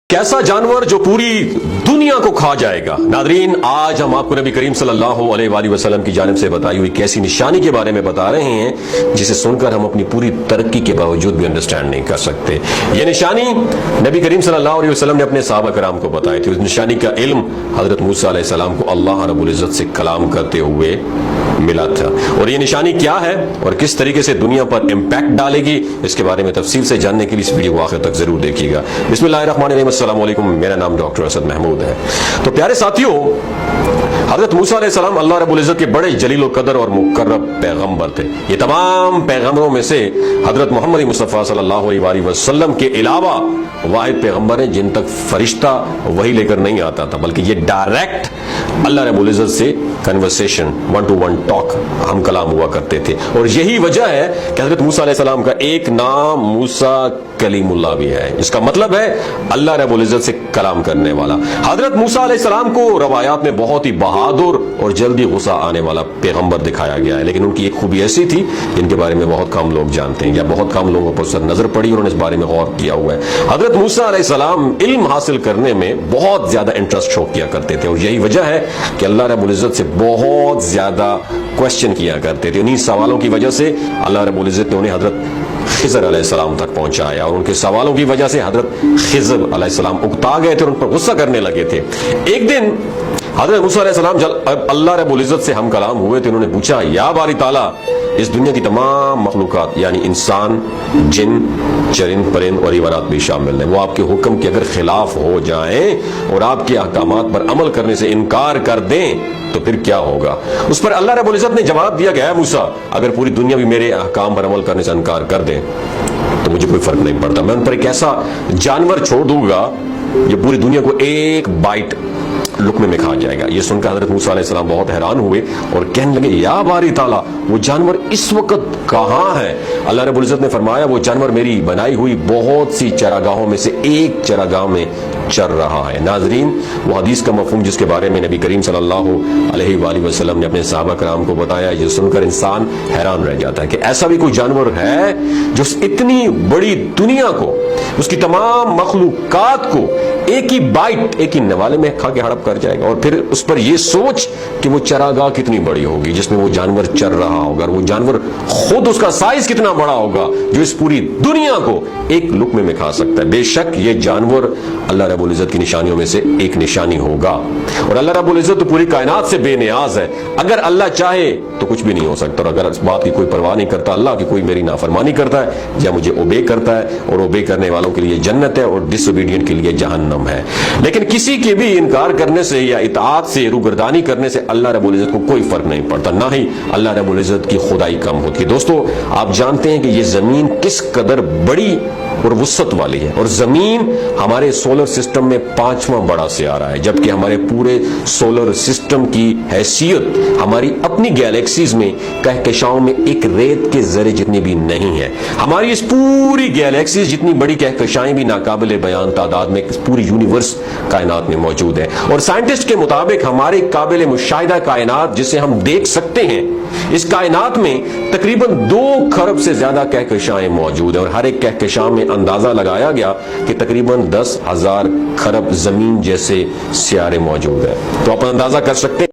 कैसा जानवर जो पूरी दुनिया को खा जाएगा। नादरीन, आज हम आपको नबी करीम सल्लल्लाहु अलैहि वसल्लम की जानिब से बताई हुई कैसी निशानी के बारे में बता रहे हैं जिसे सुनकर हम अपनी पूरी तरक्की के बावजूद भी अंडरस्टैंड नहीं कर सकते। ये निशानी नबी करीम सल्लल्लाहु अलैहि वसल्लम ने अपने सहाबा कराम को बताई थी। उस निशानी का इल्म हजरत मूसा अलैहि सलाम को अल्लाह रब्बुल इज्जत से कलाम करते हुए मिला था। और ये निशानी क्या है और किस तरीके से दुनिया पर इम्पैक्ट डालेगी, इसके बारे में तफसील से जानने के लिए इस वीडियो को आखिर तक जरूर देखिएगा। बिस्मिल्लाहिर्रहमानिर्रहीम, अस्सलाम वालेकुम। मेरा नाम डॉक्टर असद महमूद है। तो प्यारे साथियों, हजरत मूसा अलैहि सलाम अल्लाह रब्बुल इज्जत के बड़े जलील कदर और मुकर्रम पैगंबर थे। ये तमाम पैगंबरों में से हजरत मोहम्मद मुस्तफा सल्लल्लाहु अलैहि वसल्लम के अलावा वाहिद पैगंबर हैं जिन तक फरिश्ता वही लेकर नहीं आता था, बल्कि ये डायरेक्ट अल्लाह रब्बुल इज्जत से conversation, one two one talk, हम कलाम हुआ करते थे। और यही वजह है कि हजरत मूसा अलैहि सलाम का एक नाम मूसा कलीमुल्लाह भी है। इसका मतलब है अल्लाह रब्बुल इज्जत से कलाम करने वाला। हजरत मूसा अलैहि सलाम को रवायात में बहुत ही बहादुर और जल्दी गुस्सा आने वाला पैगंबर दिखाया गया है, लेकिन उनकी एक खूबी ऐसी थी जिनके बारे में बहुत कम लोग जानते हैं या बहुत कम लोगों पर उस पर नजर पड़ी और उन्होंने इस बारे में गौर किया हुआ है। हजरत मूसा अलैहि सलाम इल्म हासिल करने में बहुत ज्यादा इंटरेस्ट शो किया करते थे और यही वजह है कि अल्लाह रब्बुल इज्जत से बहुत ज्यादा क्वेश्चन किया करते थे। उन्हीं सवालों की वजह से अल्लाह रब्बुल इज्जत ने उन्हें हजरत खिज़र अलैहिस्सलाम तक पहुंचाया और उनके सवालों की वजह से हजरत खिज़र अलैहिस्सलाम उकता गए थे और उन पर गुस्सा करने लगे थे। एक दिन हजरत मूसा अलैहिस्सलाम जब अल्लाह रब्बुल इज्जत से हम कलाम हुए थे, उन्होंने पूछा, या बारी ताला, इस दुनिया की तमाम मखलूकात यानी इंसान, जिन, चरिंद, परिंद और हिवानात भी शामिल हैं, वो आपके हुक्म के अगर खिलाफ हो जाएं और आपके अहकामात पर अमल करने से इनकार कर दें तो फिर क्या होगा। उस पर अल्लाह रब्बुल इज्जत ने जवाब दिया गया, मूसा, अगर पूरी दुनिया भी मेरे अहकाम पर अमल करने से इनकार कर दें तो मुझे कोई फर्क नहीं पड़ता। मैं उन पर एक ऐसा जानवर छोड़ दूंगा जो पूरी दुनिया को एक बाइट लुकमे में खा जाएगा। ये सुनकर हजरत मूसा अलैहि सलाम बहुत हैरान हुए और कहने लगे, या बारी ताला, वो जानवर इस वक्त कहाँ है। अल्लाह रब्बुल इज्जत ने फरमाया, वो जानवर मेरी बनाई हुई बहुत सी चरागाहों में से एक चरागाह में चर रहा है। नाजरीन, वो हदीस का मफहूम जिसके बारे में नबी करीम सल्लल्लाहु अलैहि वसल्लम ने अपने सहाबा कराम को बताया, ये सुनकर इंसान हैरान रह जाता है कि ऐसा भी कोई जानवर है जो इतनी बड़ी दुनिया को, उसकी तमाम मखलूकात को एक ही बाइट, एक ही नवाले में खा के हड़प कर जाएगा। और फिर उस पर यह सोच कि वो चरागाह कितनी बड़ी होगी जिसमें वो जानवर चर रहा होगा, वो जानवर खुद, उसका साइज कितना बड़ा होगा जो इस पूरी दुनिया को एक लुकमे में खा सकता है। बेशक ये जानवर अल्लाह रब्बुल इज्जत की निशानियों में से एक निशानी होगा और अल्लाह रब्बुल इज्जत तो पूरी कायनात से बेनियाज है। अगर अल्लाह चाहे तो कुछ भी नहीं हो सकता और अगर इस बात की कोई परवाह नहीं करता अल्लाह की कोई मेरी नाफरमानी करता है या मुझे ओबे करता है, और ओबे करने वालों के लिए जन्नत है और डिसोबीडियंट के लिए जहन्नम है। लेकिन किसी के भी इनकार करने से या इताअत से, रूगर्दानी करने से अल्लाह रब्बुल इज्जत को कोई फर्क नहीं पड़ता, ना ही अल्लाह रब्बुल इज्जत की खुदाई कम होती है। दोस्तों, आप जानते हैं कि ये जमीन किस कदर बड़ी और वुसअत वाली है और जमीन हमारे सोलर सिस्टम में 5वां बड़ा सियारा है, जबकि हमारे पूरे सोलर सिस्टम की हैसियत हमारी अपनी गैलेक्सीज में कहकशाओं में एक रेत के जरे जितनी भी नहीं है। हमारी इस पूरी गैलेक्सीज जितनी बड़ी कहकशाएं भी नाकाबिले बयान तादाद में पूरी यूनिवर्स कायनात में मौजूद है। और साइंटिस्ट के मुताबिक हमारे काबिले मुशाहिदा कायनात जिसे हम देख सकते हैं, इस कायनात में तकरीबन 2 खरब से ज्यादा कहकशाएं मौजूद है और हर एक कहकशा में अंदाजा लगाया गया कि तकरीबन 10,000 खरब जमीन जैसे सियारे मौजूद है। तो आप अंदाजा कर सकते हैं